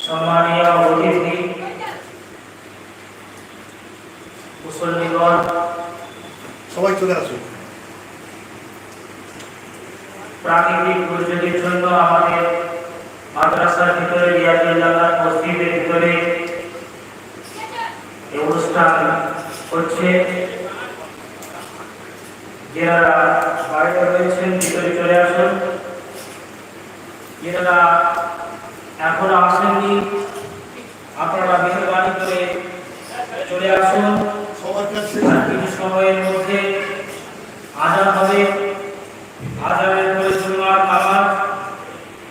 সম্মানীয় অতিথি, মুসল্লিগণ, সবাই চলে আসুন। প্রাকৃতিক দুর্যোগের জন্য আমাদের মাদ্রাসার ভিতরে রিয়াজুল্লাহ মসজিদের ভিতরে এই অনুষ্ঠান হচ্ছে। যারা বাইরে রয়েছেন ভিতরে চলে আসুন, যারা এখনো আসেননি আপনারা মেহরবানি করে চলে আসুন। কিছু সময়ের মধ্যে আজান হবে, আজানের পরে জুমার নামাজ,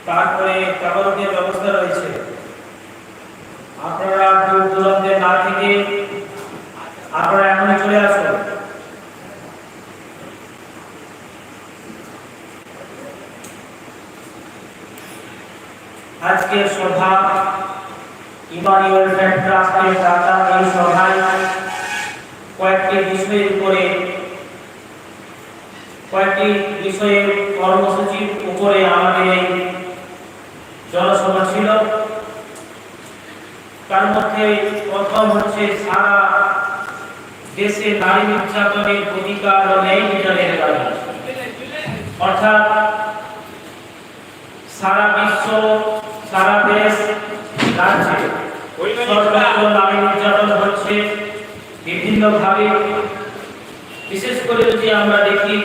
তারপরে তাবারুকের ব্যবস্থা রয়েছে। আপনারা দূর দূরান্তে না থেকে আপনারা এখনই চলে আসুন। আজকের সভা ইমানি ওয়েলফেয়ার ট্রাস্টের দাতা এই সভায় কয়েকটি বিষয়ের কর্মসূচির উপরে আমাদের এই জনসভা ছিল। তার মধ্যে প্রথম হচ্ছে সারা দেশে নারী নির্যাতনের প্রতিকার ও ন্যায় বিচারের দাবি, অর্থাৎ সারা বিশ্ব, সারা দেশ, রাজ্যে সর্বত্র নারী নির্যাতন হচ্ছে বিভিন্নভাবে। বিশেষ করে যদি আমরা দেখি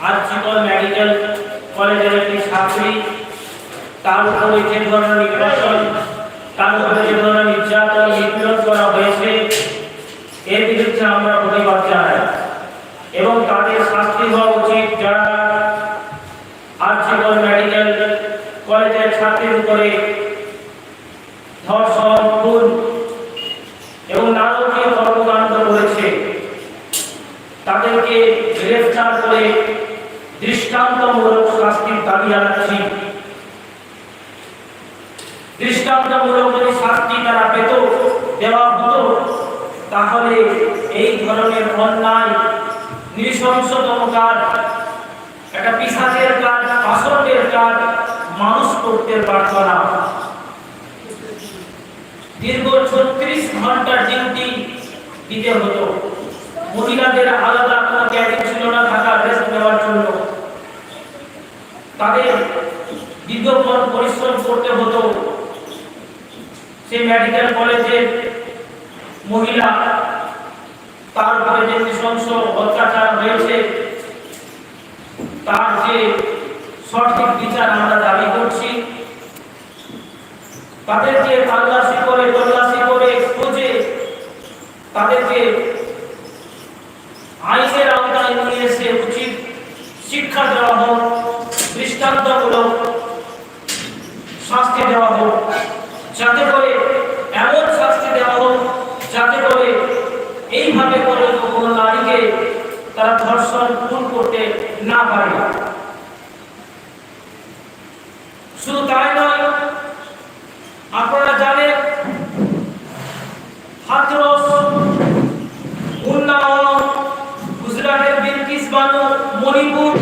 আরজিকর মেডিকেল কলেজের একটি ছাত্রী, তার উপরে যে ধরনের নির্যাতন, তার উপরে যে ধরনের নির্যাতন নিপীড়ন করা হয়েছে, এর বিরুদ্ধে আমরা প্রতিবাদ জানাই এবং তাদের শাস্তি হওয়া উচিত। যারা আরজিকর মেডিকেল কলেজের ছাত্রীর উপরে ধর্ষণ, খুন এবং নারকীয় কর্মকাণ্ড করেছে, তাদেরকে গ্রেফতার করে দৃষ্টান্তমূলক শাস্তির দাবি জানাচ্ছি। দৃষ্টান্তমূলক যদি শাস্তি তারা পেত, দেওয়া হতো, তাহলে এই ধরনের অন্যায়, নৃশংসতম কাজ, একটা পিশাচের কাজ, আসরের কাজ মানুষ করতে পারত না। দীর্ঘ 36 ঘন্টার ডিউটি দিতে হতো। মহিলাদের আলাদা কোনো ক্যাবিন ছিল না থাকার রেস্ট নেওয়ার জন্য। তাদের দীর্ঘক্ষণ পরিশ্রম করতে হতো। সেই মেডিকেল কলেজের মহিলা, তার উপরে যে নৃশংস অত্যাচার হয়েছে, তার যে সঠিক বিচার আমরা দাবি করছি। তাদেরকে তল্লাশি করে খুঁজে তাদেরকে আইনের আওতায় নিয়ে এসে উচিত শিক্ষা দেওয়া হোক, দৃষ্টান্তমূলক শাস্তি দেওয়া হোক, যাতে করে এমন শাস্তি দেওয়া হোক যাতে করে এইভাবে করে কোনো নারীকে তারা ধর্ষণ, খুন করতে না পারে। শুধু তাই নয়, আপনারা জানেন হাথরস, উন্নাও, গুজরাটের বিলকিস বানু, মণিপুর,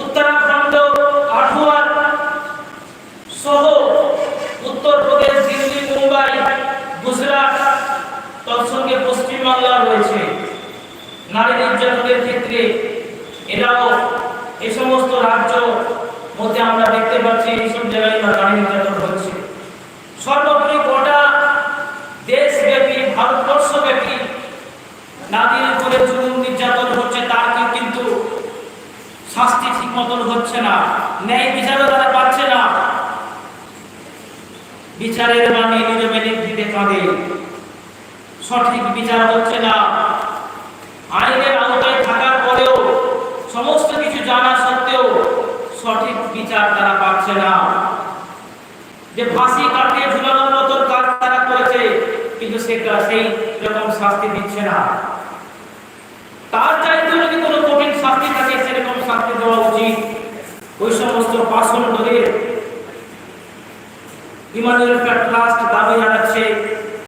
উত্তরাখণ্ড, কাঠুয়ার সহ উত্তরপ্রদেশ, দিল্লি, মুম্বাই, গুজরাট, তৎসঙ্গে পশ্চিমবাংলা রয়েছে। নারী নির্যাতনের ক্ষেত্রে এরাও এই সমস্ত রাজ্য মধ্যে আমরা দেখতে পাচ্ছি এইসব জায়গায় নারী নির্যাতন হচ্ছে। সর্বোপরি গোটা দেশব্যাপী, ভারতবর্ষব্যাপী নারীর উপরে জুলুম নির্যাতন হচ্ছে, তার কিন্তু শাস্তি ঠিক মতন হচ্ছে না, ন্যায় বিচারও তারা পাচ্ছে না। বিচারের বাণী নীরবে নিভৃতে কাঁদে, সঠিক বিচার হচ্ছে না। আইনের আওতায় থাকার পরেও, সমস্ত কিছু জানা সত্ত্বেও সঠিক বিচার তারা পাচ্ছে না। যে ফাঁসি কাটিয়ে ঝুলানোর মতন কাজ তারা করেছে, কিন্তু সেটা সেই রকম শাস্তি দিচ্ছে না। তার চাইতে যদি কোনো কঠিন শাস্তি থাকে, সেরকম শাস্তি দেওয়া উচিত। ওই সমস্ত পাষণ্ডদের ইমানি ওয়েলফেয়ার ট্রাস্ট দাবি জানাচ্ছে